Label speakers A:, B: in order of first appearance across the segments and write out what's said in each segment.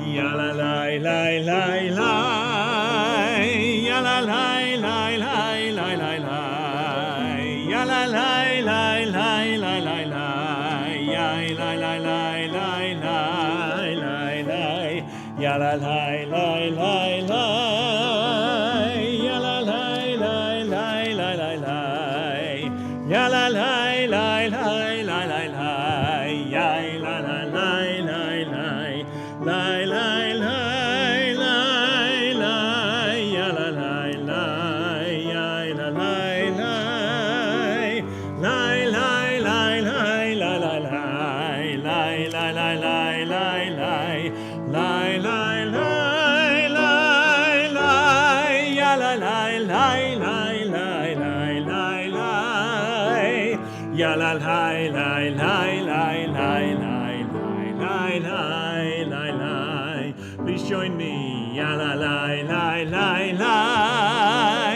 A: ya la la la la la, ya la la la la la la la, ya la la la la la la la, ya la la la la la la la, ya la la la la la, ya la la la la la la la, ya la la la la la la la, ya la la la la la. Lie, lie, lie, lie, lie, ya la lie, lie, ya la lie, lie, lie, lie, lie, lie, lie, lie, lie, lie, lie, lie, lie, lie, lie, lie, lie, lie, lie, ya la lie, lie, lie, lie, lie, lie, lie, ya la lie, lie, lie, lie, lie, lie, lie, lie, lie. Please join me. Ya la la la la la.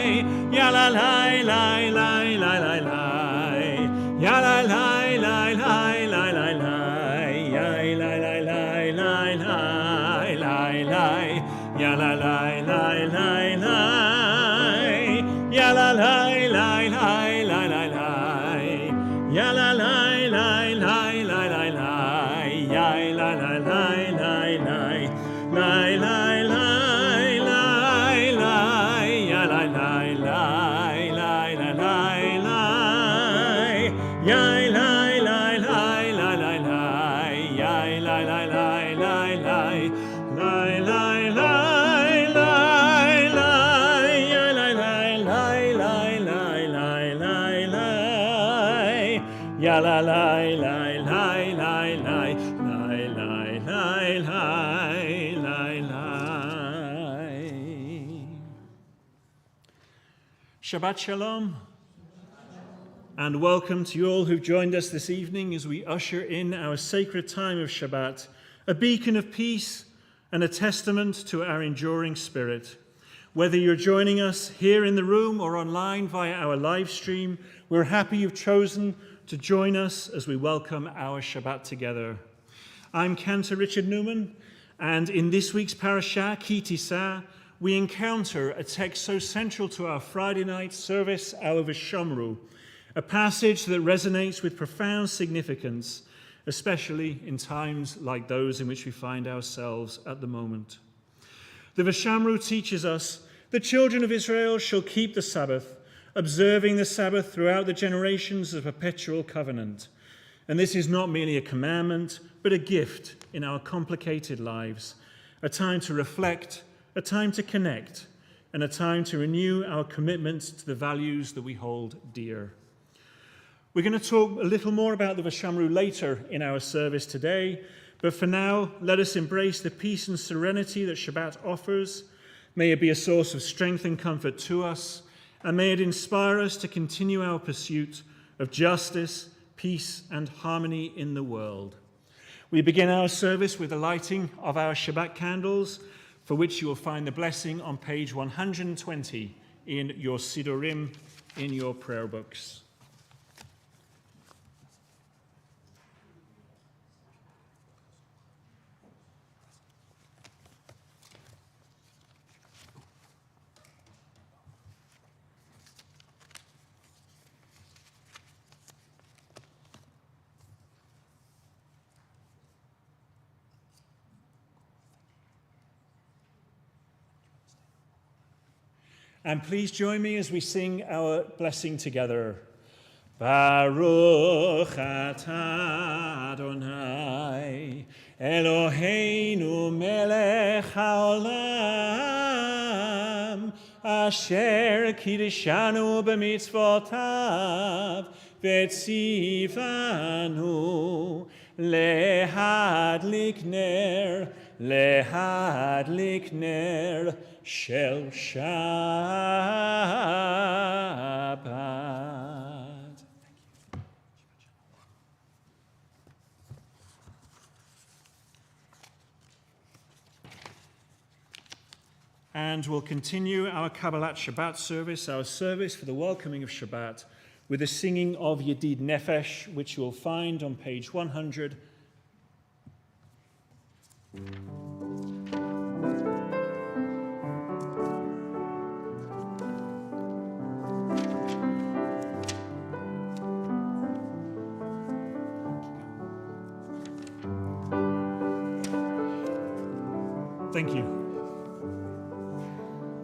A: Ya la la la la la la la. Ya la la la la la la la. Ya la la la la la la la. Ya la la la la la. Ya la la la la la la la. Ya la la la la la la la. Ya la la la la la. Lie, lie, lie, lie, lie, ya lie, lie, lie, lie, lie, lie, lie, ya lie, lie, lie, lie, lie, lie, ya lie, lie, lie, lie, lie, lie, lie, lie, lie, lie, ya lie, lie, lie, lie, lie, lie, lie, lie, ya lie, lie, lie, lie, lie, lie, lie, lie, lie, lie. Shabbat Shalom, and welcome to you all who've joined us this evening as we usher in our sacred time of Shabbat, a beacon of peace and a testament to our enduring spirit. Whether you're joining us here in the room or online via our live stream, we're happy you've chosen to join us as we welcome our Shabbat together. I'm Cantor Richard Newman, and in this week's parashah, Ki Tisa, we encounter a text so central to our Friday night service, our Vishamru, a passage that resonates with profound significance, especially in times like those in which we find ourselves at the moment. The Vishamru teaches us, the children of Israel shall keep the Sabbath, observing the Sabbath throughout the generations as a perpetual covenant. And this is not merely a commandment, but a gift in our complicated lives, a time to reflect, a time to connect, and a time to renew our commitment to the values that we hold dear. We're going to talk a little more about the Vishamru later in our service today, but for now, let us embrace the peace and serenity that Shabbat offers. May it be a source of strength and comfort to us, and may it inspire us to continue our pursuit of justice, peace, and harmony in the world. We begin our service with the lighting of our Shabbat candles, for which you will find the blessing on page 120 in your Sidurim, in your prayer books. And please join me as we sing our blessing together. Baruch atah Adonai, Eloheinu melech haolam, asher kiddushanu b'mitzvotav, v'tzivanu lehadlik ner, shel Shabbat. And we'll continue our Kabbalat Shabbat service, our service for the welcoming of Shabbat, with the singing of Yedid Nefesh, which you will find on page 100. Thank you.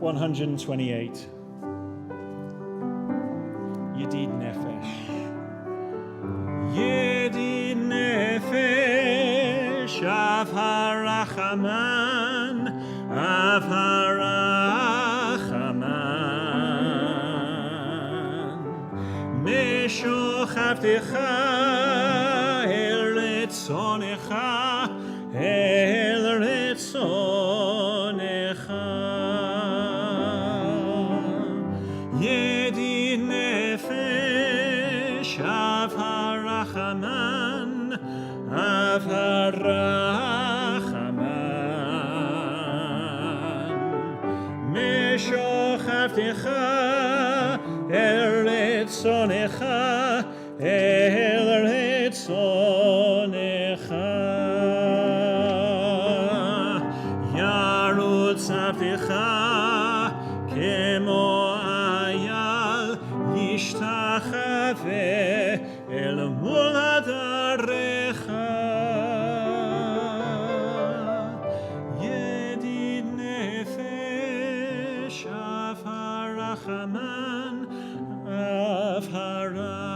A: 128. Yedid Nefesh. Yedid Nefesh, Av HaRachaman, Av HaRachaman. Meshochavtecha el retzonecha, el retzonecha. Yedid Nefesh, Av HaRachaman, Av HaRachaman. Meshochavtecha el retzonecha, el retzonecha. Yarutz avtecha kemo ayal yishtachave el moladarecha. Yedid nefesh av harachaman, av harachaman.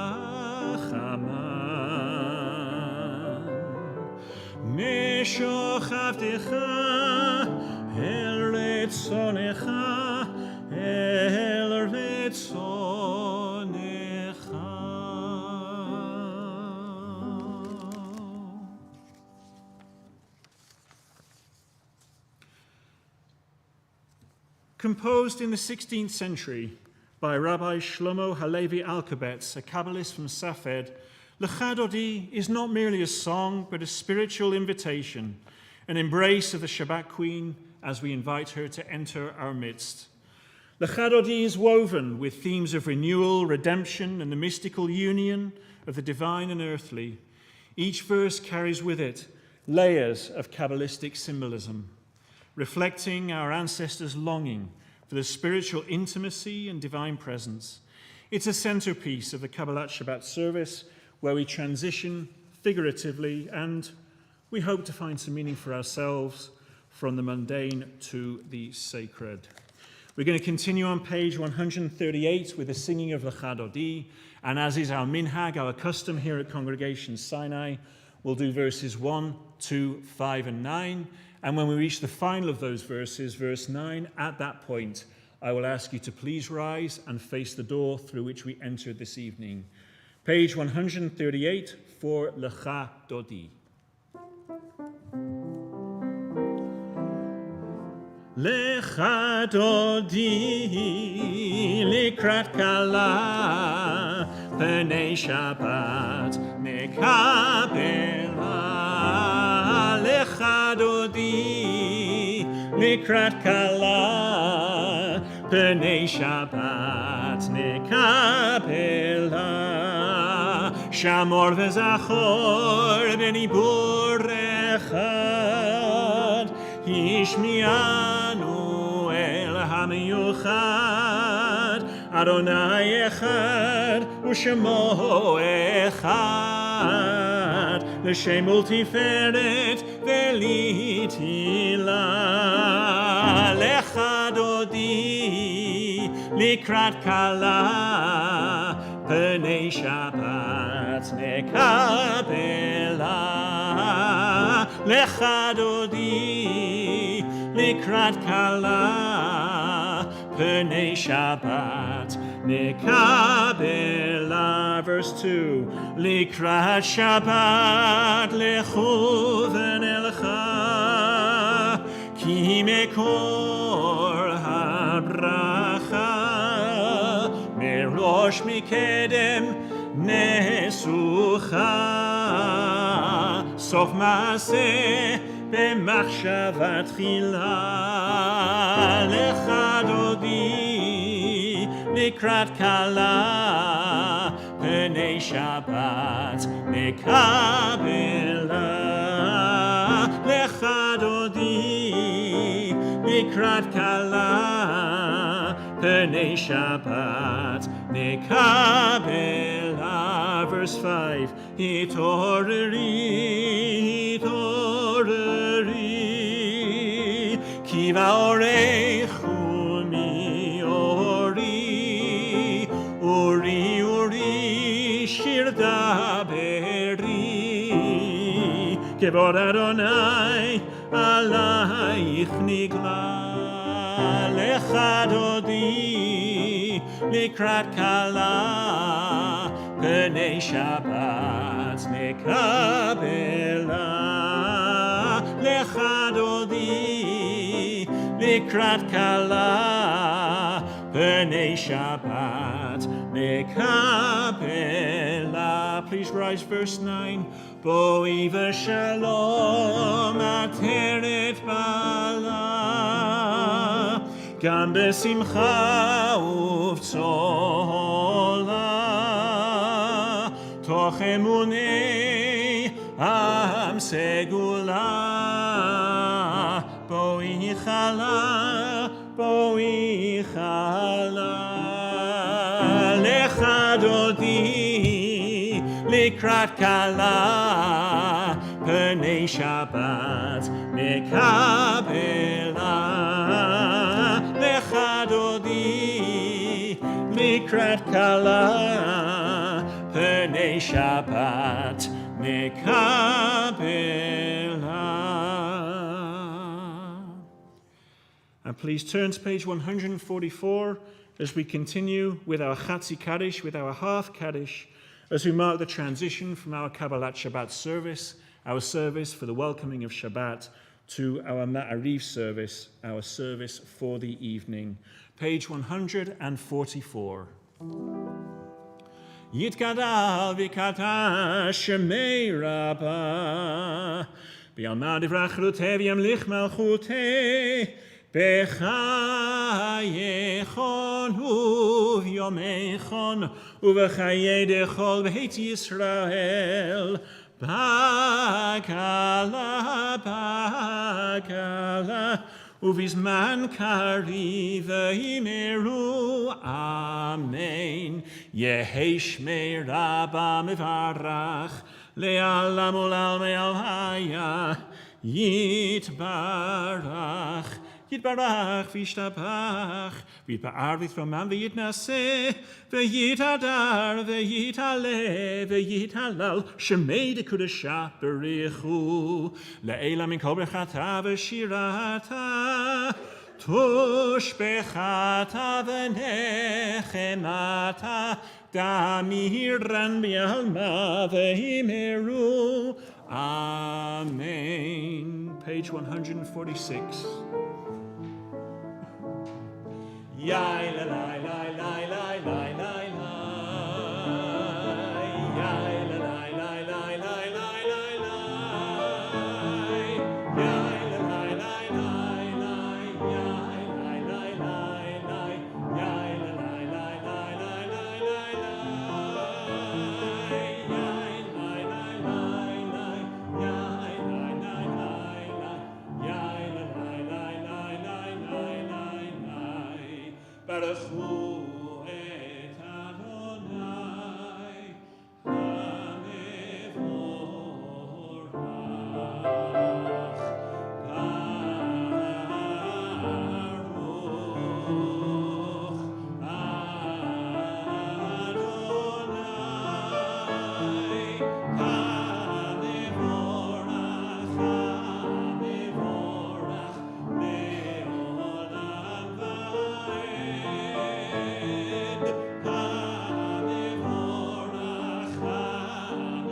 A: Meshochavtecha el retzonecha, el retzonecha. Composed in the 16th century by Rabbi Shlomo Halevi Alkabetz, a Kabbalist from Safed, Lecha Dodi is not merely a song, but a spiritual invitation, an embrace of the Shabbat Queen as we invite her to enter our midst. Lecha Dodi is woven with themes of renewal, redemption, and the mystical union of the divine and earthly. Each verse carries with it layers of Kabbalistic symbolism, reflecting our ancestors' longing for the spiritual intimacy and divine presence. It's a centerpiece of the Kabbalat Shabbat service, where we transition figuratively and we hope to find some meaning for ourselves from the mundane to the sacred. We're going to continue on page 138 with the singing of Lecha Dodi, and as is our minhag, our custom here at Congregation Sinai, we'll do verses 1, 2, 5, and 9, and when we reach the final of those verses, verse 9, at that point, I will ask you to please rise and face the door through which we entered this evening. Page 138 for Lecha Dodi. Lecha Dodi likrat kala pnei Shabbat nekabela. Lecha Dodi likrat kala pnei Shabbat nekabela. Shamor v'zachor b'nibur echad Hishmianu el hamiyuchad Adonai echad u'shemo echad L'shem ultiferet v'litila. Lecha Dodi likrat kala pnei Shabbat nekabela. Lecha Dodi likrat kala pnei Shabbat nekabela. Verse 2, likrat Shabbat lechu v'nelcha ki mekor habracha Rosh mikedem nesucha sof maaseh b'machshava tchila. Lecha Dodi likrat kala pnei Shabbat nekabela. Lecha Dodi likrat kala pnei Shabbat nekabela. Verse 5, hitoreri, hitoreri, Kiva orechu mi ori, ori, ori, shir daberi. Kevod Adonai, alayich nigla, lecha dodi, likrat kala, pnei Shabbat nekabela, lecha dodi, likrat kala, pnei Shabbat nekabela. Please rise, verse 9. Boi v'shalom ateret bala, gam besimcha uvtzola, toch emunei am segula, boi chala, lecha dodi, likrat kala, pnei Shabbat nekabela, lecha dodi, likrat kala, pnei Shabbat nekabela. And please turn to page 144 as we continue with our Chatzi Kaddish, with our half Kaddish, as we mark the transition from our Kabbalat Shabbat service, our service for the welcoming of Shabbat, to our Ma'ariv service, our service for the evening. Page 144. Yitgadal v'kata shemei Rabbah, b'yalma divrach chutei v'yamlich malchutei, b'chayechon u'v'yomechon u'v'chayei dechol v'heit Yisrael, Bakala, uvizman kari v'yimeru, Amen. Yehi shmei Rabba mevarach, le'alam u'lal me'al haya, Yitbarach, Yitbarach v'yishtabach, v'yitba'ar v'yithromam v'yitnaseh, v'yitadar v'yitaleh v'yitalal, shemei dekudesha berichu, le'ela min kol brechata v'shirata, tushbechata v'nechemata, damiran b'yalma v'yimeru, Amen. Page 146. Yai la la la la la la la la. Yai la la la la la la la la. Yai la la la la la. Yai la la la la. Yai la la la la la la la. Yai la la la la. Yai la la la la. Yai la la la la la la. Baruch hu et Adonai hamevorach, Baruch Adonai hamevorach, hamevorach le'olam va'ed, hamevorach,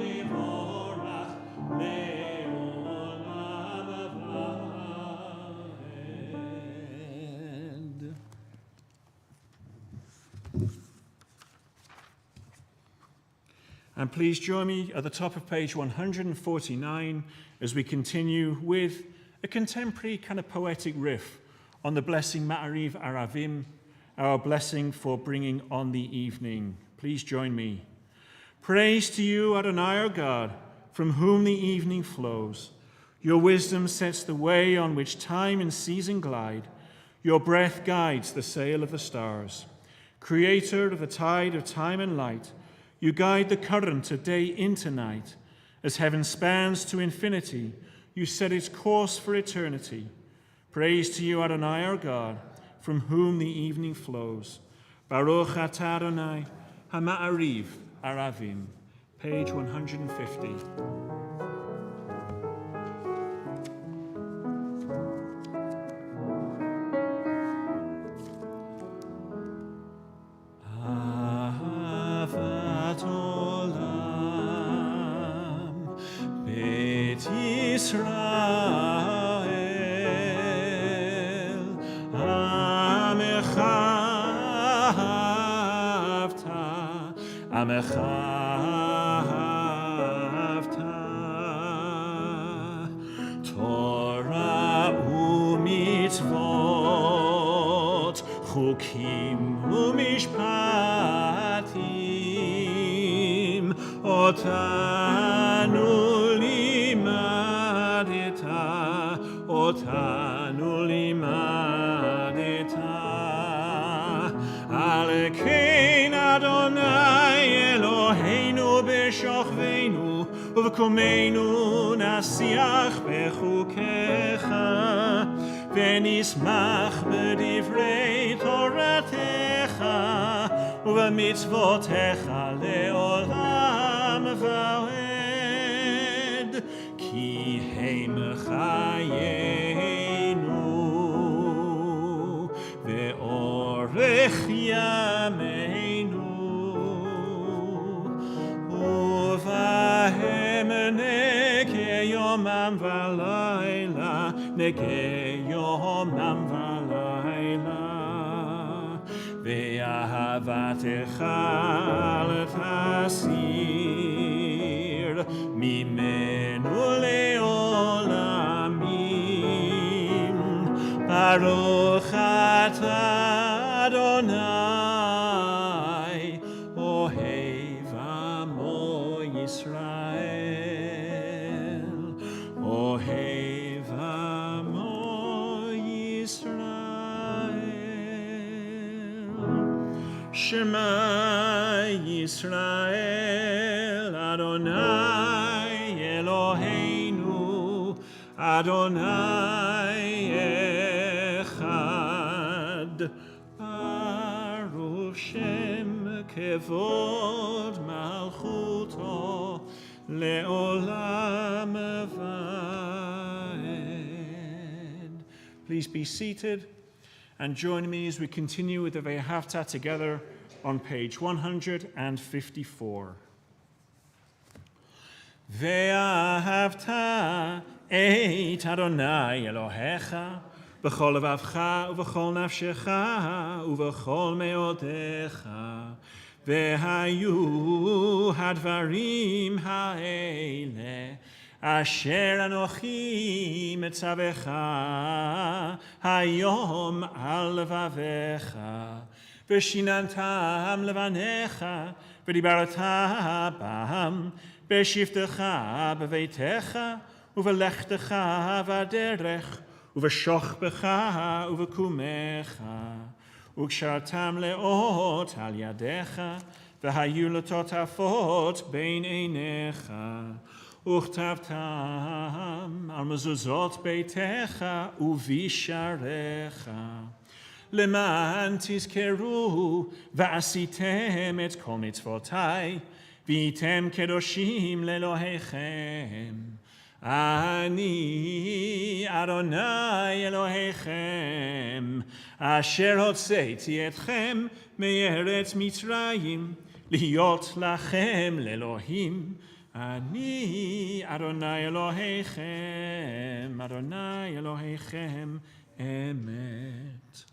A: hamevorach le'olam va'ed. And please join me at the top of page 149 as we continue with a contemporary kind of poetic riff on the blessing Ma'ariv Aravim, our blessing for bringing on the evening. Please join me. Praise to you, Adonai our God, from whom the evening flows. Your wisdom sets the way on which time and season glide. Your breath guides the sail of the stars. Creator of the tide of time and light, you guide the current of day into night. As heaven spans to infinity, you set its course for eternity. Praise to you, Adonai, our God, from whom the evening flows. Baruch atah Adonai, Hama'ariv Aravim, page 150. Ahavat olam, Bet Yisrael, Amecha Havta, Amecha Havta, Torah u'mitzvot, Chukim u'mishpatim, Otanu limadeta, Al kein Adonai Eloheinu b'shochveinu, U'v'kumenu nasiach b'chukecha, V'nismach b'divrei Toratecha, U'v'mitzvotecha le'olam va'ed, Ki heim chayenu ve'orech yameinu, uvahem neke yomam v'layla, neke yomam v'layla, ve'ahavatecha l'tasir mimenu le'olamim. Baruch atah Adonai, ohev amo Yisrael, ohev amo Yisrael. Shema Yisrael, Adonai Eloheinu, Adonai Echad. Baruch Shem kevod malchuto le'olam va'ed. Please be seated and join me as we continue with the Ve'ahavta together on page 154. Ve'ahavta et Adonai Elohecha b'chol levavcha u'b'chol nafshecha u'b'chol meodecha, ve'hayu hadvarim ha'ele asher anochi metzavecha hayom al levavecha, v'shinantam levanecha v'dibarata bam b'shiftecha b'veitecha u'v'lechtecha v'aderech u'v'shochbecha u'v'kumecha u'kshartam le'ot al yadecha v'hayu l'totafot bein einecha u'chtavtam al mezuzot beitecha u'visharecha leman tizkeru v'asitem et kol mitzvotai v'yitem kedoshim le'Elohechem. Ani Adonai Elohechem, asher hotzeiti etchem me'eretz Mitzrayim, liot lachem le'Elohim. Ani Adonai Elohechem, Adonai Elohechem, emet.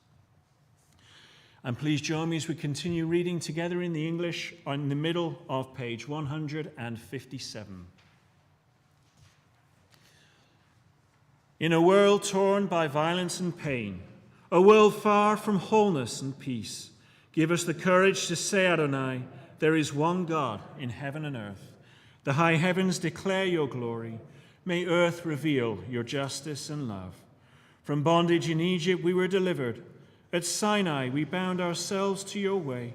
A: And please join me as we continue reading together in the English in the middle of page 157. In a world torn by violence and pain, a world far from wholeness and peace, give us the courage to say, Adonai, there is one God in heaven and earth. The high heavens declare your glory. May earth reveal your justice and love. From bondage in Egypt we were delivered. At Sinai we bound ourselves to your way.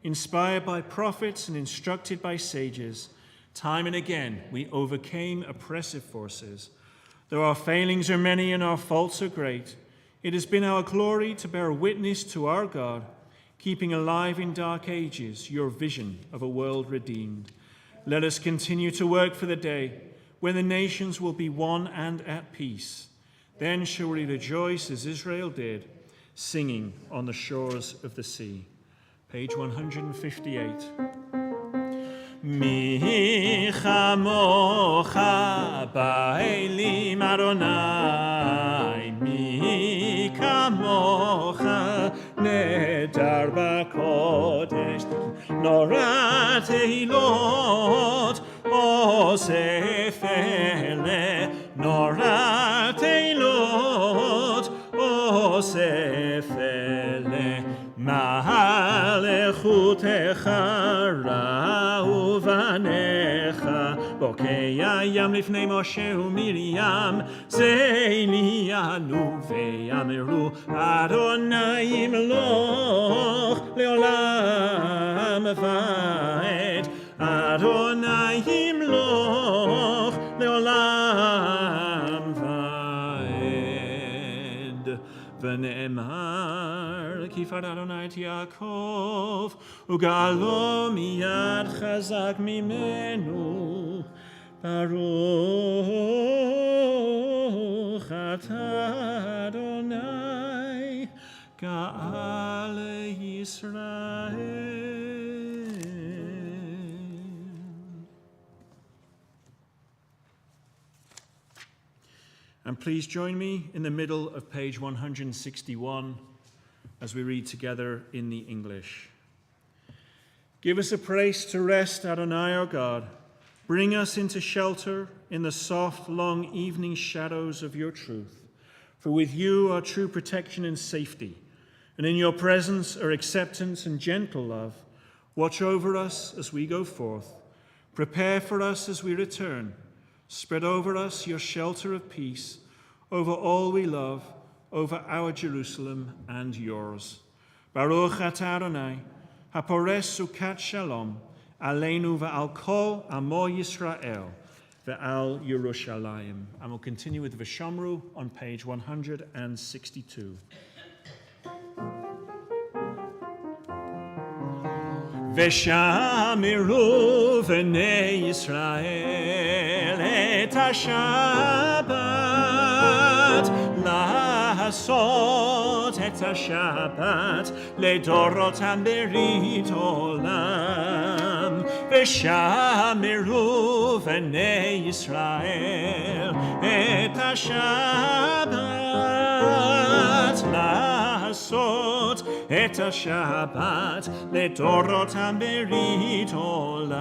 A: Inspired by prophets and instructed by sages, time and again we overcame oppressive forces. Though our failings are many and our faults are great, it has been our glory to bear witness to our God, keeping alive in dark ages your vision of a world redeemed. Let us continue to work for the day when the nations will be one and at peace. Then shall we rejoice as Israel did, singing on the shores of the sea. Page 158. Mi chamocha ba'elim Adonai, mi kamocha nedar b'kodesh, nora teilot osef ele, nora teilot osef ele, ma'alechutecha ra'u vanecha, bokei hayam lifnei Moshe u'Miriam, ze'iliyanu ve'yameru Adonai yimloch le'olam va'ed, Adonai yimloch le'olam va'ed. V'ne'emar kifar Adonai et Yaakov, ugalo miyad chazak mimenu, Baruch atah Adonai ga'al Yisrael. And please join me in the middle of page 161 as we read together in the English. Give us a place to rest, Adonai our God. Bring us into shelter in the soft, long evening shadows of your truth. For with you are true protection and safety, and in your presence are acceptance and gentle love. Watch over us as we go forth. Prepare for us as we return. Spread over us your shelter of peace, over all we love, over our Jerusalem and yours. Baruch atah Adonai, hapores sukat shalom, aleinu va'al kol amo Yisrael, ve'al Yerushalayim. And we'll continue with V'shamru on page 162. V'shamiru v'nei Yisrael et ha-Shabbat, לעשות את השבת לדורותם ברית עולם, ושמרו בני ישראל את השבת, לעשות את השבת לדורותם ברית עולם,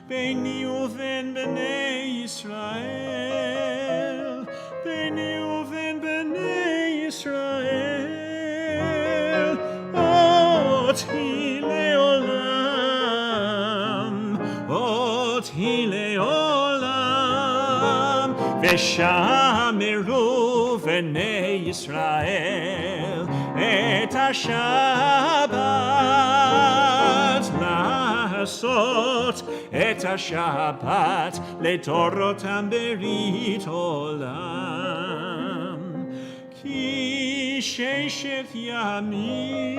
A: ביני ובין בני ישראל, ביני ובין בני ישראל, אותי לעולם, אותי לעולם, ושמרו בני ישראל את השבת, לעשות את השבת לדורותם ברית עולם. כי ששת ימים,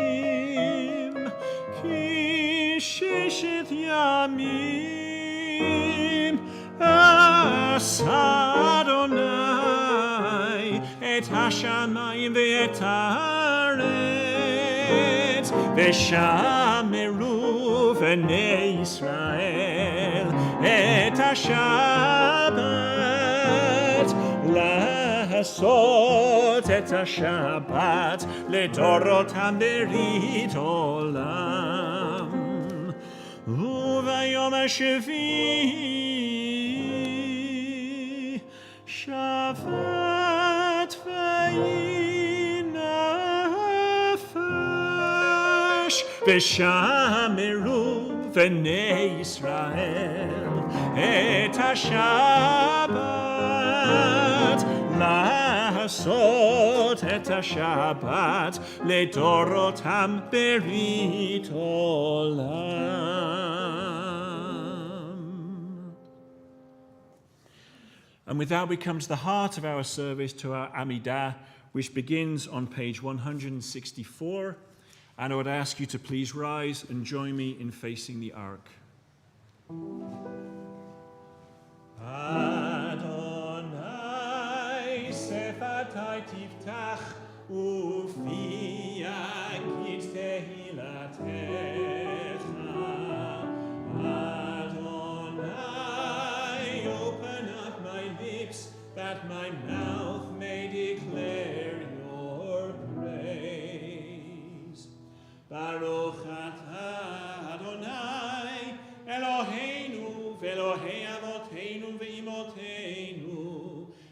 A: כי ששת ימים עשה אדוני את השמיים ואת הארץ, ושמרו בני ישראל את השבת, לעשות את השבת לדורותם ברית עולם. וביום השביעי שבת ויהי נפש, ושמרו בני ישראל את השבת, לעשות את השבת לדורותם ברית עולם. And with that, we come to the heart of our service, to our Amidah, which begins on page 164. And I would ask you to please rise and join me in facing the ark. Adonai sefatai tiftach ufi yagid tehilatecha. Adonai, open up my lips that my mouth may declare your praise. Baruch atah Adonai Eloheinu ve'Elohei avoteinu ve'imotenu,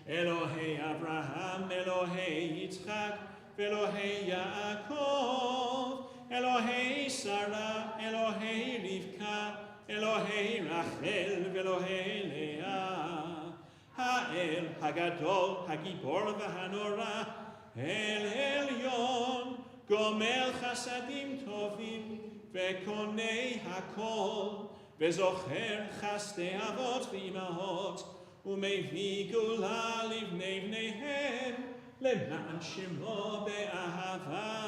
A: Elohei Abraham, Elohei Yitzchak, ve'Elohei Yaakov, Elohei Sarah, Elohei Rivka, Elohei Rachel, ve'Elohei Leah, Ha'el Hagadol, Hagibor v'Hanora, El Elyon, Gomel Chasadim Tovim, ve'Konei Hakol, וזוכר חסדי אבות ואימהות, ומביא גאולה לבני בניהם, למען שמו באהבה.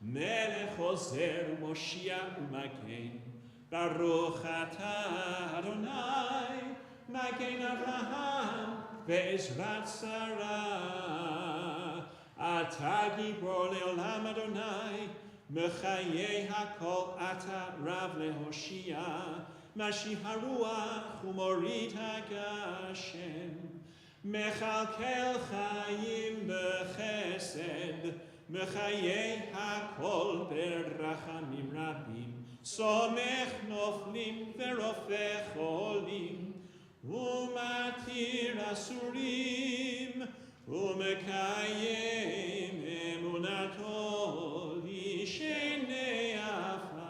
A: מלך עוזר ומושיע ומגן, ברוך אתה אדוני, מגן אברהם ועזרת שרה. אתה גיבור לעולם אדוני, מחיי הכל אתה רב להושיע, משיב הרוח ומוריד הגשם, מכלכל חיים בחסד, מחיי הכל ברחמים רבים, סומך נופלים ורופא חולים, ומתיר אסורים, ומקיים אמונתו. שני עפר,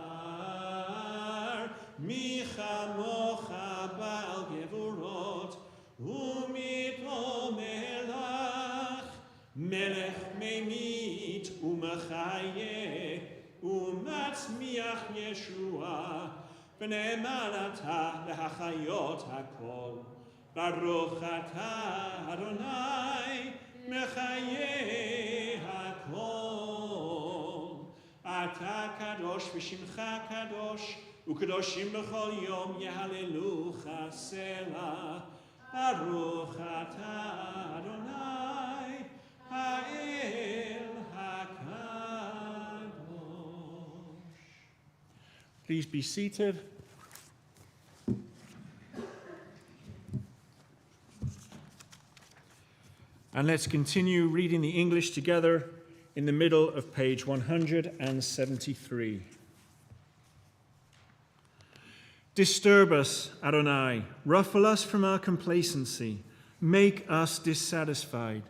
A: מי כמוך בעל גבורות, ומתו מלך, מלך ממית ומחיה, ומצמיח ישועה, ונאמן אתה להחיות הכל. ברוך אתה אדוני, מחיי הכל. אתה קדוש ושמך קדוש, וקדושים בכל יום יהללוך סלה. ברוך אתה אדוני, האל הקדוש. Please be seated. And let's continue reading the English together in the middle of page 173. Disturb us, Adonai, ruffle us from our complacency, make us dissatisfied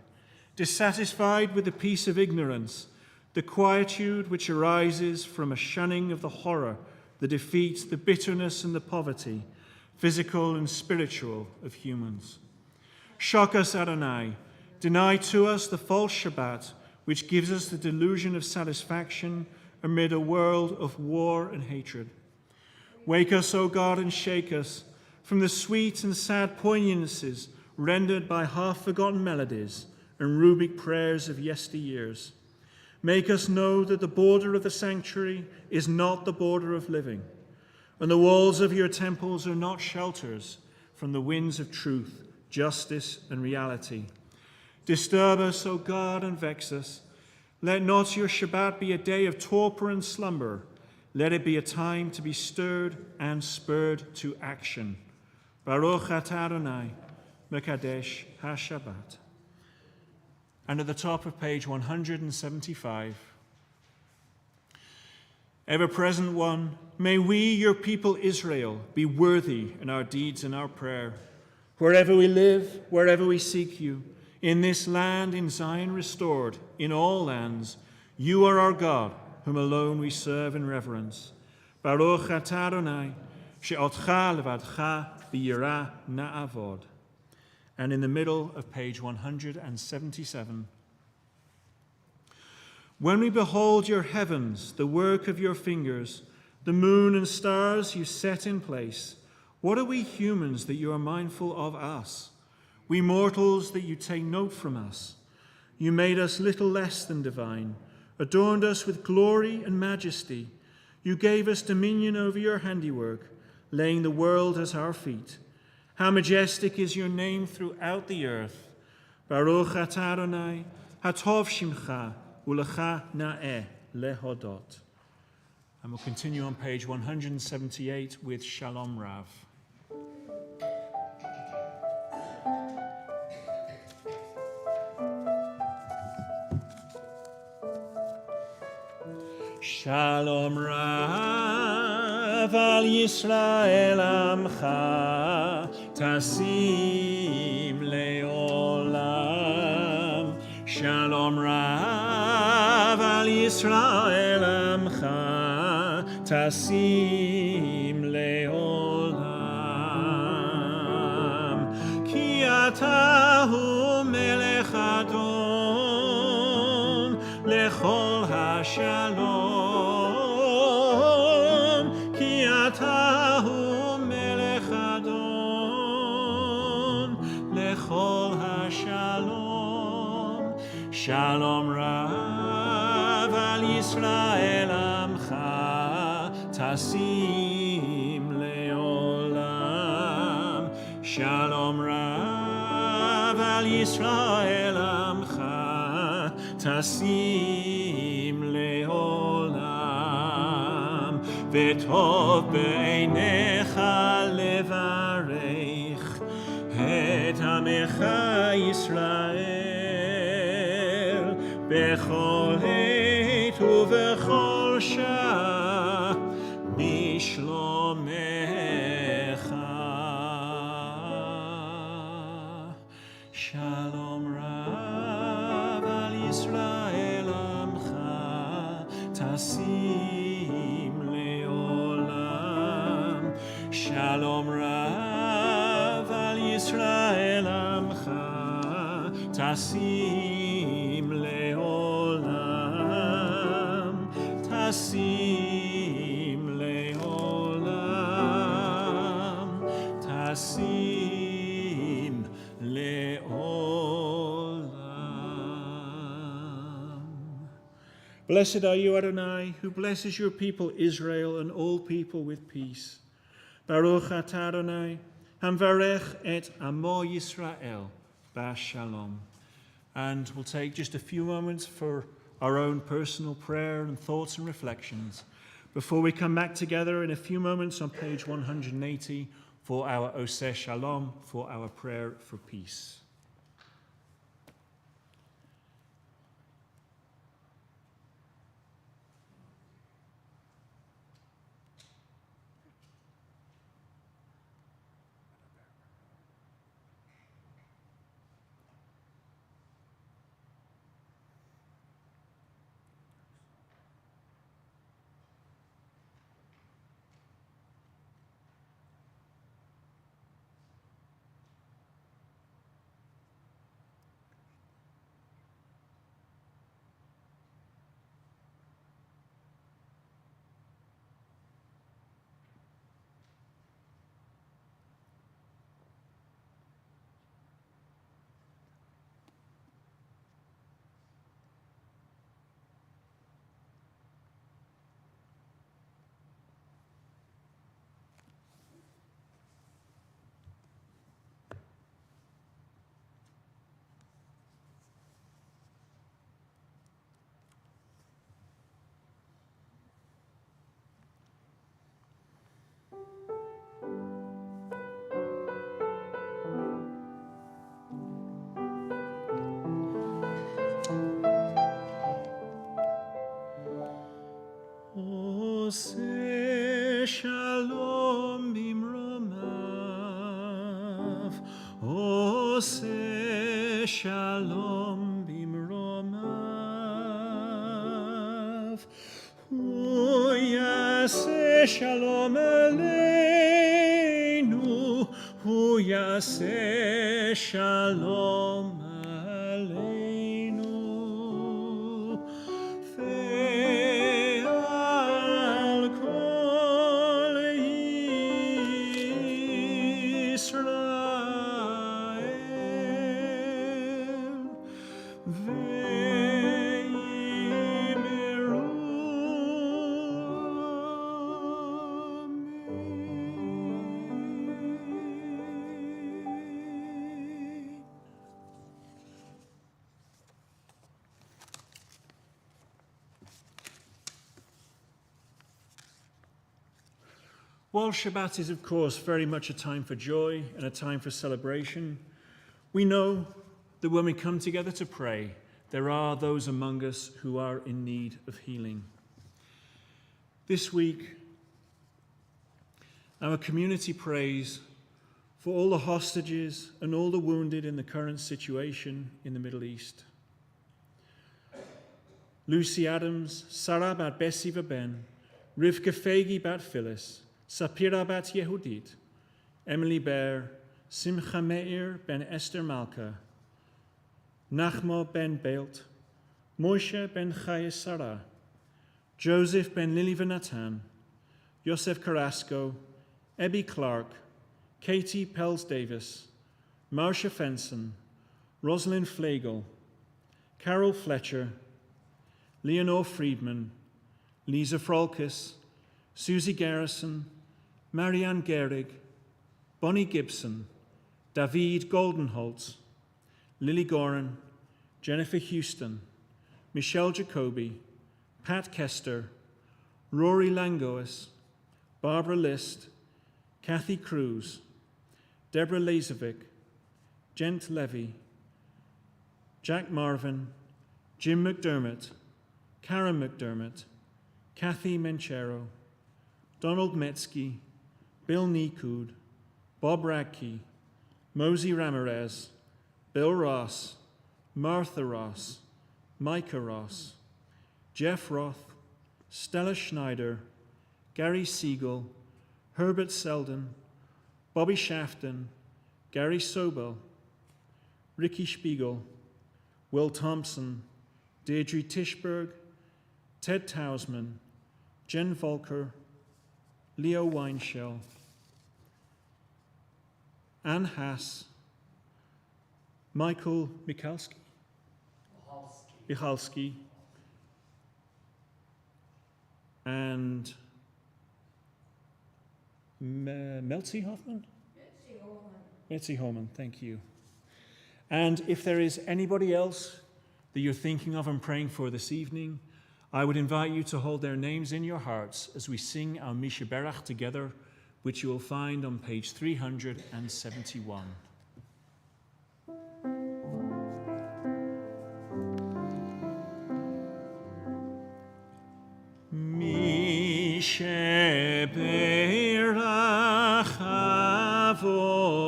A: with the peace of ignorance, the quietude which arises from a shunning of the horror, the defeat, the bitterness and the poverty, physical and spiritual, of humans. Shock us, Adonai, deny to us the false Shabbat, which gives us the delusion of satisfaction amid a world of war and hatred. Wake us, O God, and shake us from the sweet and sad poignancies rendered by half-forgotten melodies and rubric prayers of yesteryears. Make us know that the border of the sanctuary is not the border of living, and the walls of your temples are not shelters from the winds of truth, justice, and reality. Disturb us, O God, and vex us. Let not your Shabbat be a day of torpor and slumber. Let it be a time to be stirred and spurred to action. Baruch atah Adonai, Mekadesh HaShabbat. And at the top of page 175, Ever-present one, may we, your people Israel, be worthy in our deeds and our prayer. Wherever we live, wherever we seek you, in this land, in Zion restored, in all lands, you are our God, whom alone we serve in reverence. Baruch atah Adonai, she'otcha levadcha b'yirah na'avod. And in the middle of page 177, when we behold your heavens, the work of your fingers, the moon and stars you set in place, what are we humans that you are mindful of us? We mortals that you take note from us. You made us little less than divine, adorned us with glory and majesty. You gave us dominion over your handiwork, laying the world at our feet. How majestic is your name throughout the earth. Baruch atah Adonai, hatov shimcha, ulecha na'eh lehodot. And we'll continue on page 178 with Shalom Rav. Shalom Rav al Yisrael Amcha Tasim Leolam. Shalom Rav al Yisrael Amcha Tasim Leolam. Ki atahu melech adon lechol hashalom. Shalom Rav al Yisrael Amcha Tasim Leolam. Shalom Rav al Yisrael Amcha Tasim Leolam. V'tov be'einecha levarech et amecha Yisrael bechol עת ובכל שעה בשלומך. שלום רב על ישראל עמך תשים לעולם. שלום רב על ישראל עמך תשים לעולם. תשים לעולם. תשים לעולם. Blessed are you, Adonai, who blesses your people Israel and all people with peace. Baruch atah Adonai, hamvarech et amo Yisrael b'shalom. And we'll take just a few moments for our own personal prayer and thoughts and reflections before we come back together in a few moments on page 180 for our Oseh Shalom, for our prayer for peace. Oseh Shalom bimromav, Oseh Shalom bimromav, Hu yaseh Shalom aleinu, Hu yaseh Shalom aleinu. Israel While Shabbat is, of course, very much a time for joy and a time for celebration, we know that when we come together to pray, there are those among us who are in need of healing. This week, our community prays for all the hostages and all the wounded in the current situation in the Middle East. Lucy Adams, Sarah bat Bessiva Ben, Rivka Fegi bat Phyllis, Sapira bat Yehudit, Emily Baer, Simcha Meir ben Esther Malka, Nachmo ben Beilt, Moshe ben Chaya Sarah, Joseph ben Lily Vanatan, Yosef Carrasco, Ebby Clark, Katie Pels Davis, Marcia Fenson, Rosalind Flegel, Carol Fletcher, Leonore Friedman, Lisa Frolkis, Susie Garrison, Marianne Gehrig, Bonnie Gibson, David Goldenholtz, Lily Gorin, Jennifer Houston, Michelle Jacoby, Pat Kester, Rory Langois, Barbara List, Kathy Cruz, Deborah Lazovic, Gent Levy, Jack Marvin, Jim McDermott, Karen McDermott, Kathy Menchero, Donald Metzke, Bill Nikud, Bob Radke, Mosey Ramirez, Bill Ross, Martha Ross, Micah Ross, Jeff Roth, Stella Schneider, Gary Siegel, Herbert Selden, Bobby Shafton, Gary Sobel, Ricky Spiegel, Will Thompson, Deirdre Tischberg, Ted Tausman, Jen Volker, Leo Weinschell, Ann Haas, Michael Michalski, and Meltzy Hoffman? Meltzy Hoffman, thank you. And if there is anybody else that you're thinking of and praying for this evening, I would invite you to hold their names in your hearts as we sing our Misha Berach together, which you will find on page 371. Misha Berach Avotenu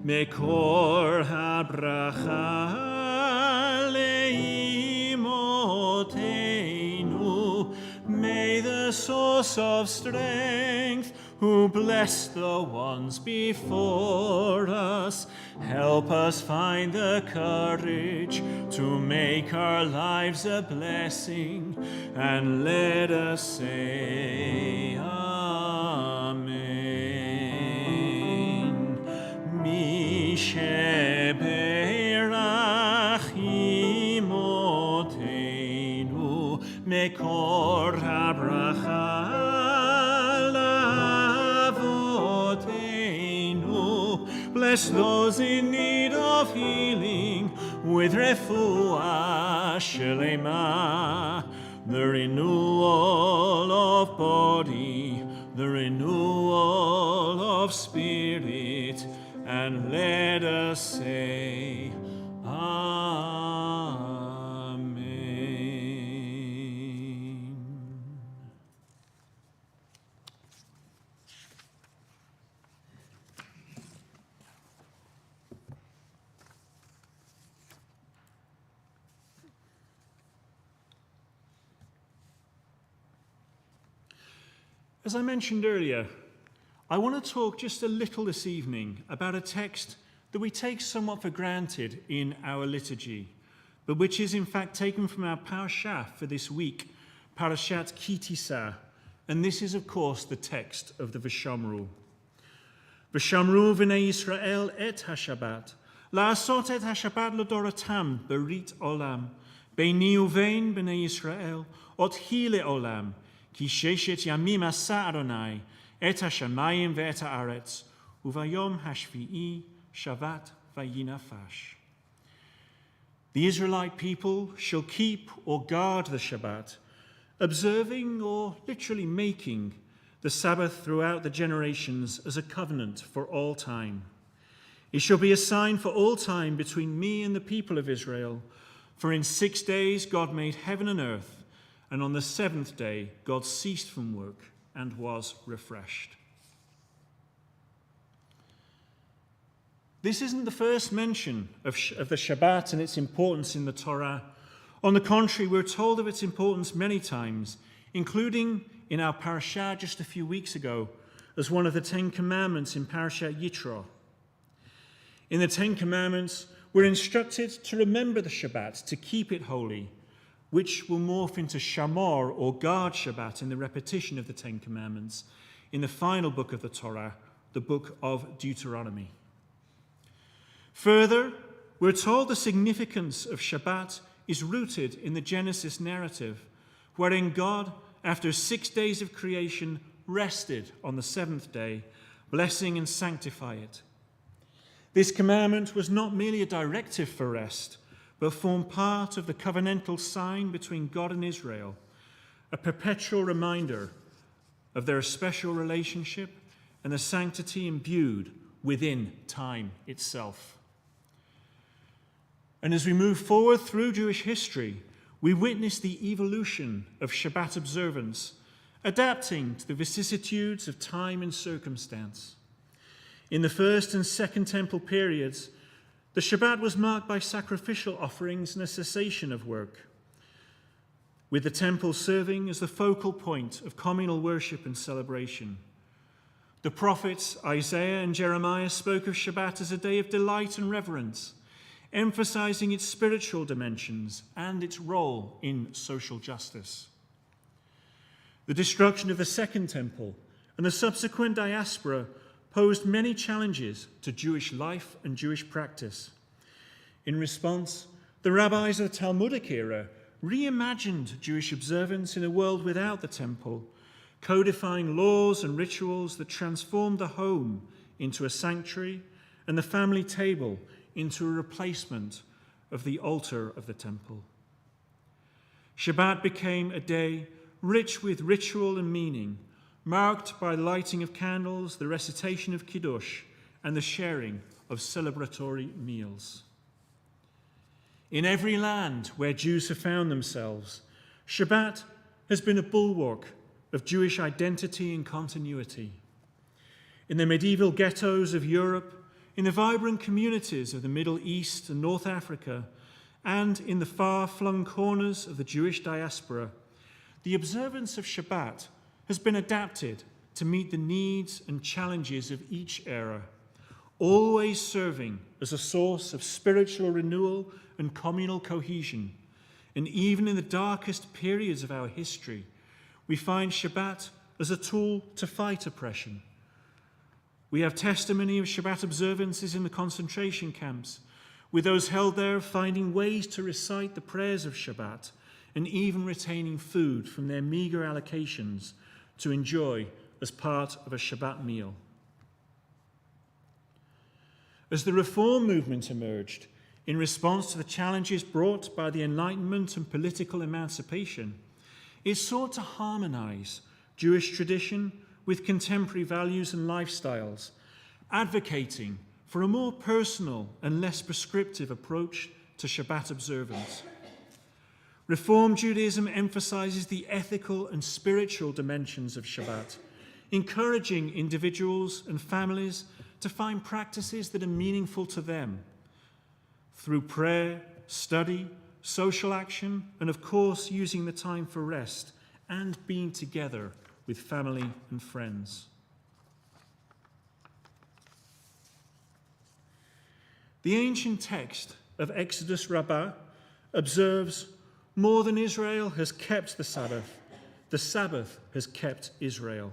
A: Mekor HaBracha May the source of strength, who bless the ones before us, help us find the courage to make our lives a blessing, and let us say Amen. Mishe berach imotenu mekor habracha lavotenu. Bless those in need of healing with refuah shelema, the renewal of body, the renewal of spirit, and let us say Amen. As I mentioned earlier, I want to talk just a little this evening about a text that we take somewhat for granted in our liturgy, but which is in fact taken from our parashah for this week, Parashat Ki Tisa, and this is of course the text of the V'Shamru. V'Shamru v'nei Yisrael et HaShabbat, לעשות את השבת לדורתם ברית עולם, ביני ובין בני ישראל, עוד היא לעולם, כי ששת ימים עשה אדוני את השמיים ואת הארץ, וביום השביעי שבת ויהי נפש. The Israelite people shall keep or guard the Shabbat, observing or literally making the Sabbath throughout the generations as a covenant for all time. It shall be a sign for all time between me and the people of Israel, for in 6 days God made heaven and earth, and on the seventh day God ceased from work and was refreshed. This isn't the first mention of the Shabbat and its importance in the Torah. On the contrary, we're told of its importance many times, including in our parashah just a few weeks ago as one of the 10 Commandments in Parashat Yitro. In the 10 Commandments, we're instructed to remember the Shabbat, to keep it holy, which will morph into Shamor or guard Shabbat in the repetition of the 10 Commandments in the final book of the Torah, the book of Deuteronomy. Further, we're told the significance of Shabbat is rooted in the Genesis narrative, wherein God, after 6 days of creation, rested on the seventh day, blessing and sanctify it. This commandment was not merely a directive for rest, but formed part of the covenantal sign between God and Israel, a perpetual reminder of their special relationship and the sanctity imbued within time itself. And as we move forward through Jewish history, we witness the evolution of Shabbat observance, adapting to the vicissitudes of time and circumstance. In the first and second temple periods, the Shabbat was marked by sacrificial offerings and a cessation of work, with the temple serving as the focal point of communal worship and celebration. The prophets Isaiah and Jeremiah spoke of Shabbat as a day of delight and reverence, emphasizing its spiritual dimensions and its role in social justice. The destruction of the Second Temple and the subsequent diaspora posed many challenges to Jewish life and Jewish practice. In response, the rabbis of the Talmudic era reimagined Jewish observance in a world without the temple, codifying laws and rituals that transformed the home into a sanctuary and the family table into a replacement of the altar of the temple. Shabbat became a day rich with ritual and meaning, marked by lighting of candles, the recitation of Kiddush, and the sharing of celebratory meals. In every land where Jews have found themselves, Shabbat has been a bulwark of Jewish identity and continuity. In the medieval ghettos of Europe, in the vibrant communities of the Middle East and North Africa, and in the far-flung corners of the Jewish diaspora, the observance of Shabbat has been adapted to meet the needs and challenges of each era, always serving as a source of spiritual renewal and communal cohesion. And even in the darkest periods of our history, we find Shabbat as a tool to fight oppression. We have testimony of Shabbat observances in the concentration camps, with those held there finding ways to recite the prayers of Shabbat and even retaining food from their meager allocations to enjoy as part of a Shabbat meal. As the Reform movement emerged in response to the challenges brought by the Enlightenment and political emancipation, it sought to harmonize Jewish tradition with contemporary values and lifestyles, advocating for a more personal and less prescriptive approach to Shabbat observance. Reform Judaism emphasizes the ethical and spiritual dimensions of Shabbat, encouraging individuals and families to find practices that are meaningful to them through prayer, study, social action, and of course using the time for rest and being together with family and friends. The ancient text of Exodus Rabbah observes, "More than Israel has kept the Sabbath has kept Israel."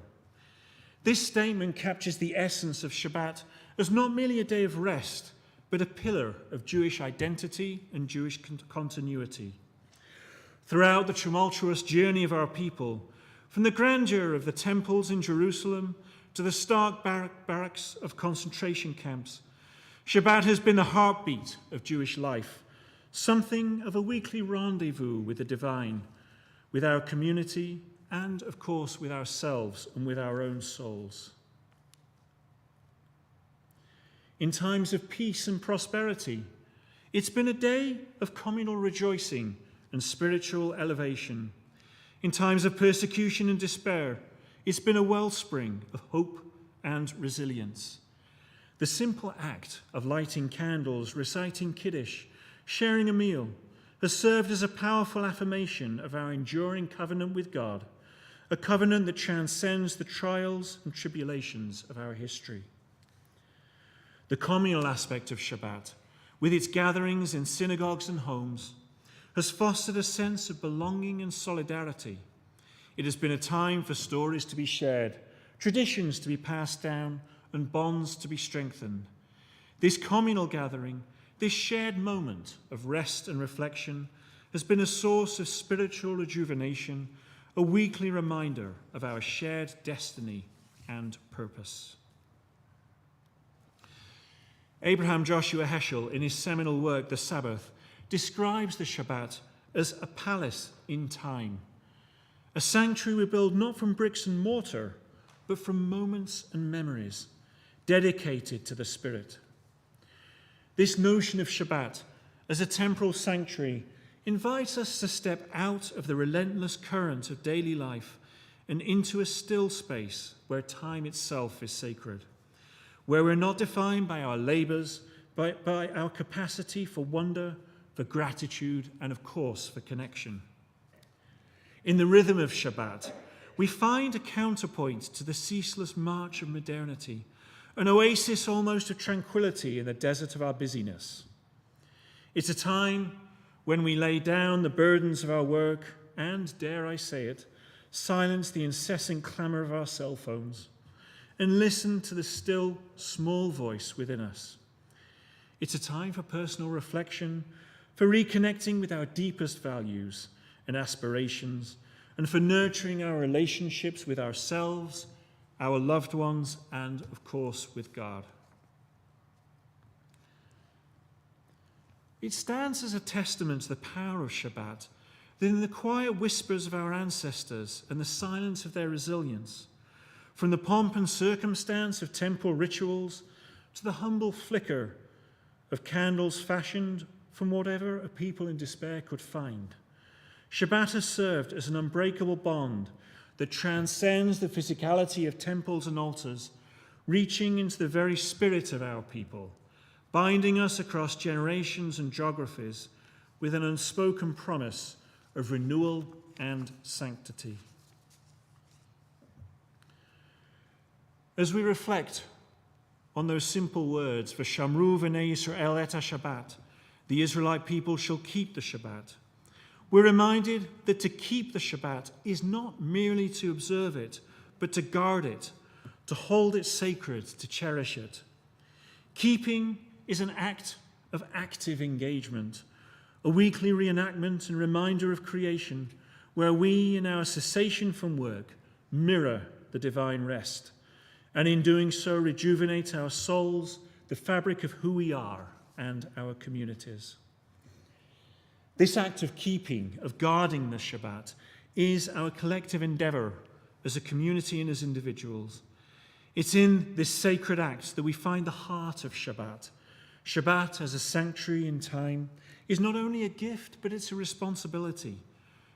A: This statement captures the essence of Shabbat as not merely a day of rest, but a pillar of Jewish identity and Jewish continuity. Throughout the tumultuous journey of our people, from the grandeur of the temples in Jerusalem to the stark barracks of concentration camps, Shabbat has been the heartbeat of Jewish life, something of a weekly rendezvous with the divine, with our community, and, of course, with ourselves and with our own souls. In times of peace and prosperity, it's been a day of communal rejoicing and spiritual elevation. In times of persecution and despair, it's been a wellspring of hope and resilience. The simple act of lighting candles, reciting Kiddush, sharing a meal, has served as a powerful affirmation of our enduring covenant with God, a covenant that transcends the trials and tribulations of our history. The communal aspect of Shabbat, with its gatherings in synagogues and homes, has fostered a sense of belonging and solidarity. It has been a time for stories to be shared, traditions to be passed down, and bonds to be strengthened. This communal gathering, this shared moment of rest and reflection, has been a source of spiritual rejuvenation, a weekly reminder of our shared destiny and purpose. Abraham Joshua Heschel, in his seminal work, The Sabbath, describes the Shabbat as a palace in time, a sanctuary we build not from bricks and mortar, but from moments and memories dedicated to the Spirit. This notion of Shabbat as a temporal sanctuary invites us to step out of the relentless current of daily life and into a still space where time itself is sacred, where we're not defined by our labors, by our capacity for wonder, for gratitude, and of course for connection. In the rhythm of Shabbat, we find a counterpoint to the ceaseless march of modernity, an oasis almost of tranquility in the desert of our busyness. It's a time when we lay down the burdens of our work and, dare I say it, silence the incessant clamor of our cell phones and listen to the still, small voice within us. It's a time for personal reflection, for reconnecting with our deepest values and aspirations, and for nurturing our relationships with ourselves, our loved ones, and, of course, with God. It stands as a testament to the power of Shabbat that in the quiet whispers of our ancestors and the silence of their resilience, from the pomp and circumstance of temple rituals to the humble flicker of candles fashioned from whatever a people in despair could find, Shabbat has served as an unbreakable bond that transcends the physicality of temples and altars, reaching into the very spirit of our people, binding us across generations and geographies with an unspoken promise of renewal and sanctity. As we reflect on those simple words, V'shamru v'nei Yisrael et ha-Shabbat, the Israelite people shall keep the Shabbat, we're reminded that to keep the Shabbat is not merely to observe it, but to guard it, to hold it sacred, to cherish it. Keeping is an act of active engagement, a weekly reenactment and reminder of creation, where we, in our cessation from work, mirror the divine rest, and in doing so rejuvenate our souls, the fabric of who we are, and our communities. This act of keeping, of guarding the Shabbat, is our collective endeavor as a community and as individuals. It's in this sacred act that we find the heart of Shabbat. Shabbat as a sanctuary in time is not only a gift, but it's a responsibility,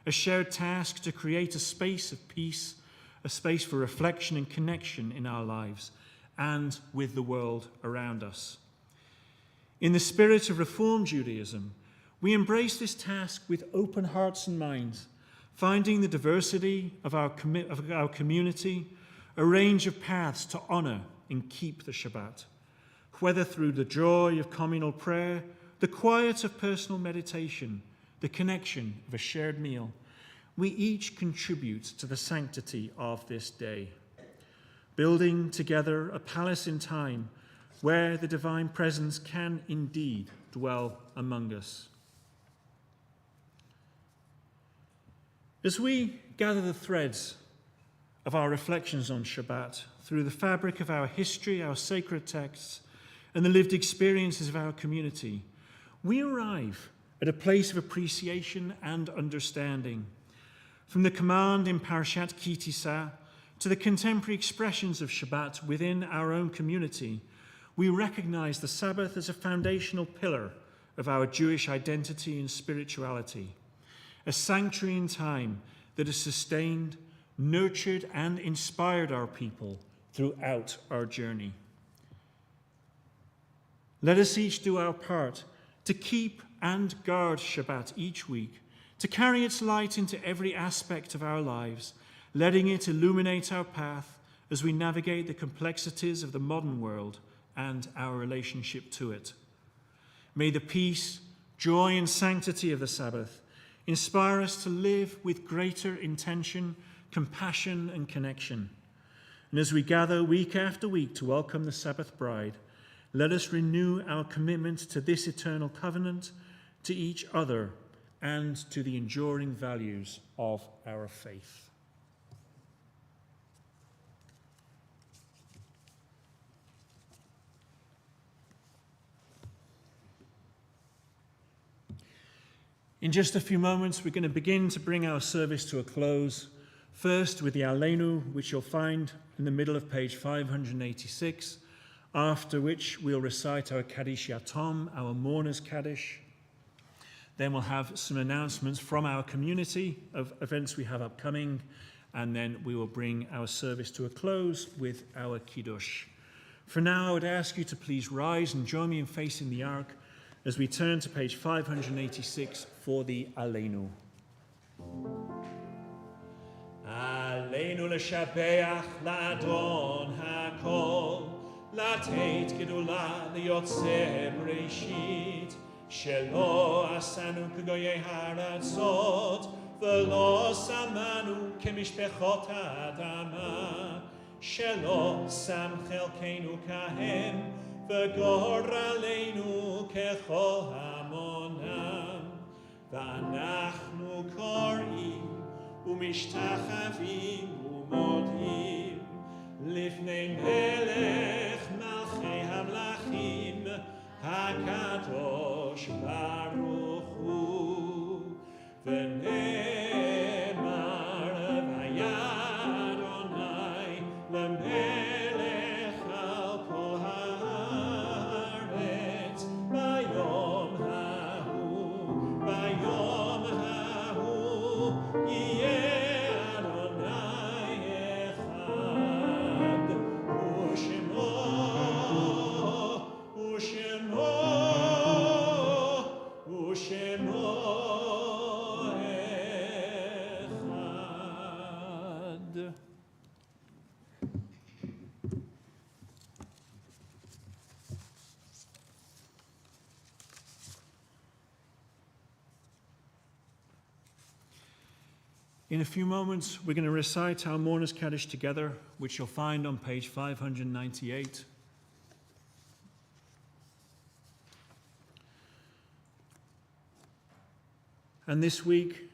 A: a shared task to create a space of peace, a space for reflection and connection in our lives and with the world around us. In the spirit of Reform Judaism, we embrace this task with open hearts and minds, finding the diversity of our community, a range of paths to honor and keep the Shabbat, whether through the joy of communal prayer, the quiet of personal meditation, the connection of a shared meal. We each contribute to the sanctity of this day, building together a palace in time, where the divine presence can indeed dwell among us. As we gather the threads of our reflections on Shabbat through the fabric of our history, our sacred texts, and the lived experiences of our community, we arrive at a place of appreciation and understanding. From the command in Parashat Ki Tisa to the contemporary expressions of Shabbat within our own community, we recognize the Sabbath as a foundational pillar of our Jewish identity and spirituality, a sanctuary in time that has sustained, nurtured, and inspired our people throughout our journey. Let us each do our part to keep and guard Shabbat each week, to carry its light into every aspect of our lives, letting it illuminate our path as we navigate the complexities of the modern world and our relationship to it. May the peace, joy, and sanctity of the Sabbath inspire us to live with greater intention, compassion, and connection. And as we gather week after week to welcome the Sabbath bride, let us renew our commitment to this eternal covenant, to each other, and to the enduring values of our faith. In just a few moments, we're going to begin to bring our service to a close. First with the Aleinu, which you'll find in the middle of page 586, after which we'll recite our Kaddish Yatom, our mourner's Kaddish. Then we'll have some announcements from our community of events we have upcoming, and then we will bring our service to a close with our Kiddush. For now, I would ask you to please rise and join me in facing the ark as we turn to page 586 for the Aleinu. Aleinu l'shabeach la'adon ha'kol, לתת גדולה ליוצא בראשית, שלא עשנו כגויי הארצות, ולא שמנו כמשפחות האדמה, שלא שם חלקנו כהם, וגורלנו ככל המונם, ואנחנו קוראים ומשתחווים ומודים לפני מלך מלכי המלכים הקדוש ברוך הוא, ונאמר והיה אדוני למלך על כל הארץ ביום ההוא יהיה In a few moments, we're going to recite our Mourner's Kaddish together, which you'll find on page 598. And this week,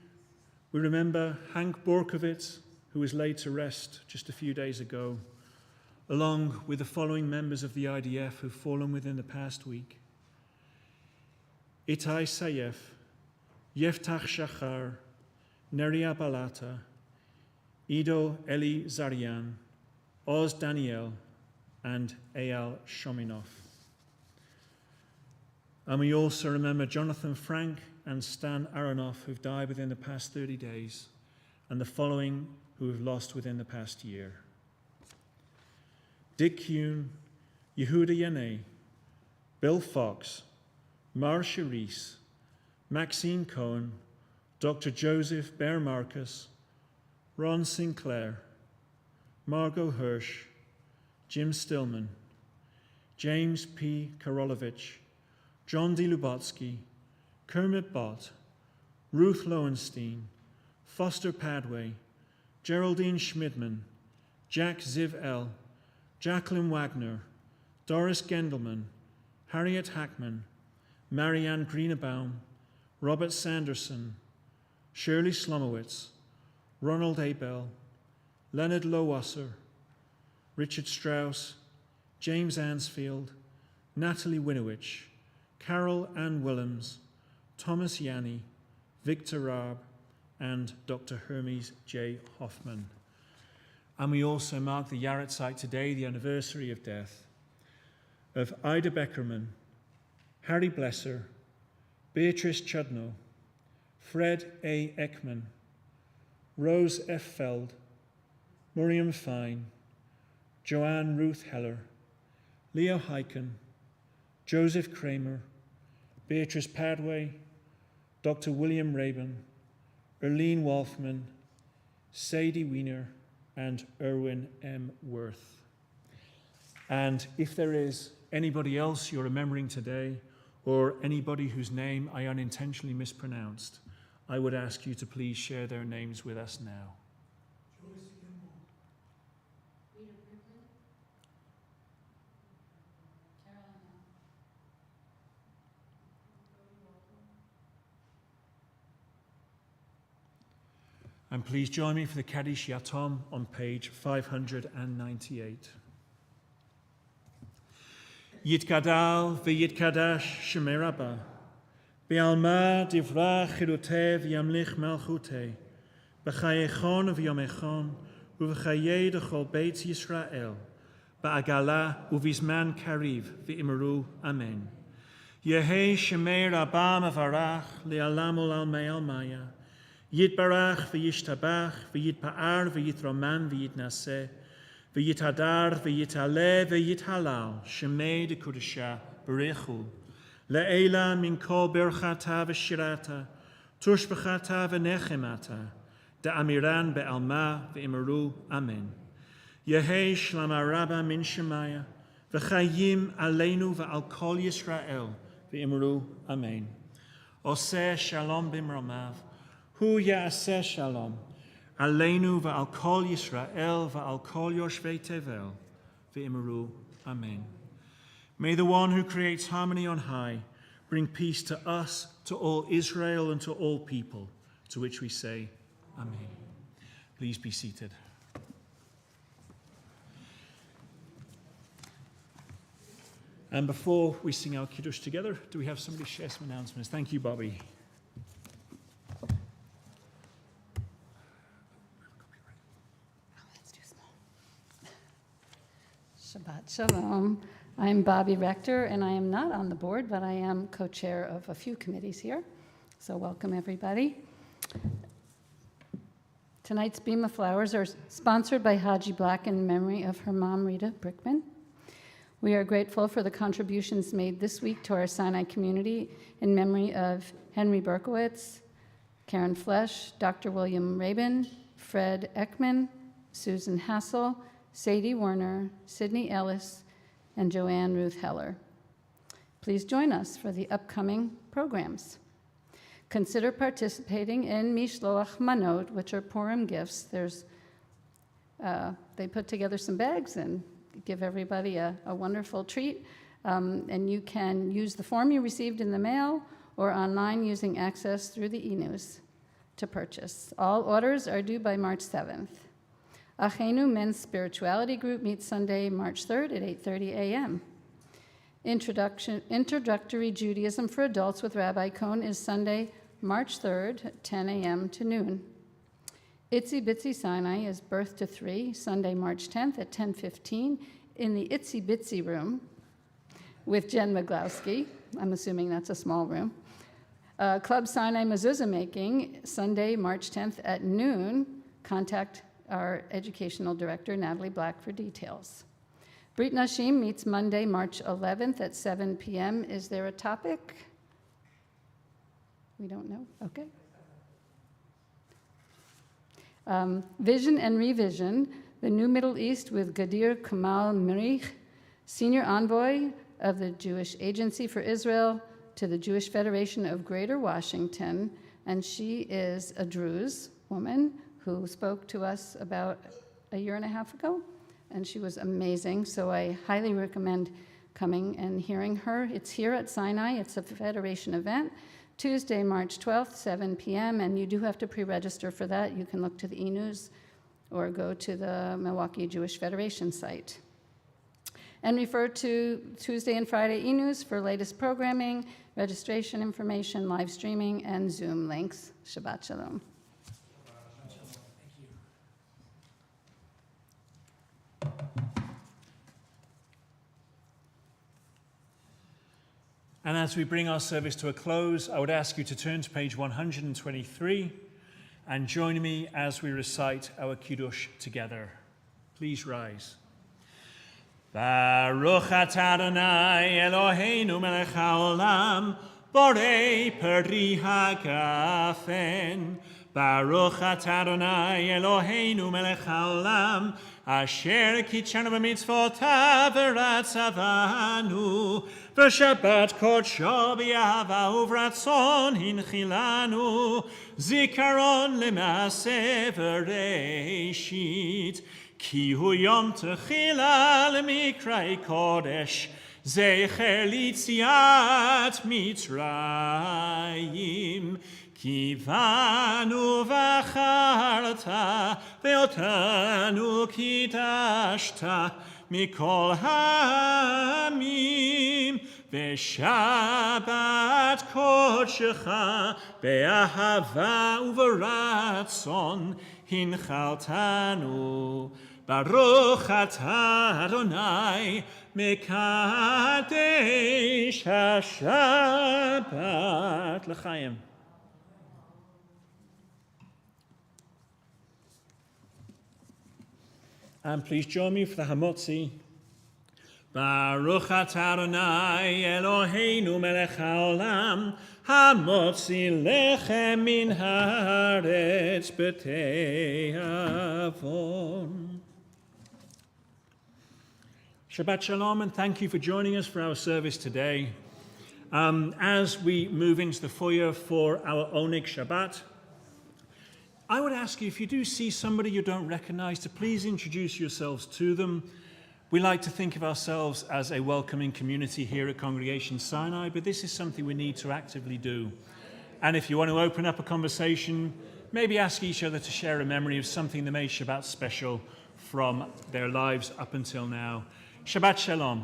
A: we remember Hank Borkowitz, who was laid to rest just a few days ago, along with the following members of the IDF who've fallen within the past week: Itai Sayef, Yeftach Shachar, Neria Balata, Ido Eli Zarian, Oz Daniel, and Eyal Shominov. And we also remember Jonathan Frank and Stan Aronoff, who've died within the past 30 days, and the following who have lost within the past year: Dick Kuhn, Yehuda Yaneh, Bill Fox, Marcia Reese, Maxine Cohen, Dr. Joseph Bear Marcus, Ron Sinclair, Margot Hirsch, Jim Stillman, James P. Karolovich, John D. Lubotsky, Kermit Bott, Ruth Lowenstein, Foster Padway, Geraldine Schmidman, Jack Ziv L., Jacqueline Wagner,
B: Doris Gendelman, Harriet Hackman, Marianne Greenebaum, Robert Sanderson, Shirley Slomowitz, Ronald Abel, Leonard Lowasser, Richard Strauss, James Ansfield, Natalie Winowich, Carol Ann Willems, Thomas Yanni, Victor Raab, and Dr. Hermes J. Hoffman. And we also mark the Yahrzeit today, the anniversary of death, of Ida Beckerman, Harry Blesser, Beatrice Chudnow, Fred A. Ekman, Rose F. Feld, Miriam Fine, Joanne Ruth Heller, Leo Heiken, Joseph Kramer, Beatrice Padway, Dr. William Rabin, Erlene Wolfman, Sadie Wiener, and Erwin M. Worth. And if there is anybody else you're remembering today, or anybody whose name I unintentionally mispronounced, I would ask you to please share their names with us now. And please join me for the Kaddish Yatom on page 598. Yitgadal v'yitkadash Shemei Rabbah, Be'alma divrach chirutev yamlich malchutei, B'chayechon v'yomechon, U'v'chayei d'chol beit Yisrael, Ba'agala u'vizman kariv v'imeru Amen. Yehei Shemei Rabbah mavarach le'alam ol almei almaya, Yitbarach v'yishtabach v'yitpa'ar v'yitroman v'yitnaseh, v'yitadar v'yitale v'yithalal Shemei d'Kudesha Berechu le'ela min kol berchata v'shirata tushbechata v'nechemata da'amiran be'alma v'imeru Amen. Yehei shlama rabba min shemaya v'chayim aleinu v'al kol Yisrael v'imeru Amen. Oseh shalom b'mromav hu ya'aseh shalom Aleinu va'al kol Yisrael va'al kol yoshvei tevel v'imeru Amen. May the one who creates harmony on high bring peace to us, to all Israel, and to all people, to which we say Amen. Please be seated. And before we sing our Kiddush together, do we have somebody share some announcements? Thank you, Bobby.
C: Shabbat Shalom. I'm Bobby Rector, and I am not on the board, but I am co-chair of a few committees here. So welcome, everybody. Tonight's Beam of Flowers are sponsored by Haji Black in memory of her mom, Rita Brickman. We are grateful for the contributions made this week to our Sinai community in memory of Henry Berkowitz, Karen Flesch, Dr. William Rabin, Fred Ekman, Susan Hassel, Sadie Werner, Sydney Ellis, and Joanne Ruth Heller. Please join us for the upcoming programs. Consider participating in Mishloach Manot, which are Purim gifts. They put together some bags and give everybody a wonderful treat. And you can use the form you received in the mail or online using access through the e-news to purchase. All orders are due by March 7th. Achenu Men's Spirituality Group meets Sunday, March 3rd at 8:30 a.m. Introductory Judaism for Adults with Rabbi Cohn is Sunday, March 3rd at 10 a.m. to noon. Itsy Bitsy Sinai is Birth to Three, Sunday, March 10th at 10:15 in the Itsy Bitsy room with Jen Maglowski. I'm assuming that's a small room. Club Sinai Mezuzah Making, Sunday, March 10th at noon. Contact our educational director, Natalie Black, for details. Brit Nashim meets Monday, March 11th at 7 p.m. Is there a topic? We don't know? Okay. Vision and Revision, the New Middle East with Gadir Kamal Mirich, Senior Envoy of the Jewish Agency for Israel to the Jewish Federation of Greater Washington, and she is a Druze woman who spoke to us about a year and a half ago, and she was amazing, so I highly recommend coming and hearing her. It's here at Sinai. It's a Federation event, Tuesday, March 12th, 7 p.m., and you do have to pre-register for that. You can look to the e-news or go to the Milwaukee Jewish Federation site. And refer to Tuesday and Friday e-news for latest programming, registration information, live streaming, and Zoom links. Shabbat Shalom.
B: And as we bring our service to a close, I would ask you to turn to page 123 and join me as we recite our Kiddush together. Please rise. Baruch atah Adonai Eloheinu melech haolam, borei peri hagafen. Baruch atah Adonai Eloheinu melech haolam, asher kitshanu b'mitzvotav v'ratzavanu, v'shabbat kodsho b'yahava uvratzon hinchilanu, zikaron l'maaseh v'reishit, ki hu yom techila l'mikrei kodesh, zecher litziat mitzrayim, כי באנו בחרת ואותנו קידשת מכל העמים, בשבת קודשך באהבה וברצון הנחלתנו. ברוך אתה אדוני מקדש השבת. לחיים. And please join me for the Hamotzi. Baruch atah Adonai Eloheinu melech haolam, hamotzi lechem min haaretz b'te'avon. Shabbat Shalom, and thank you for joining us for our service today. As we move into the foyer for our Onik Shabbat, I would ask you, if you do see somebody you don't recognize, to please introduce yourselves to them. We like to think of ourselves as a welcoming community here at Congregation Sinai, but this is something we need to actively do. And if you want to open up a conversation, maybe ask each other to share a memory of something that made Shabbat special from their lives up until now. Shabbat Shalom.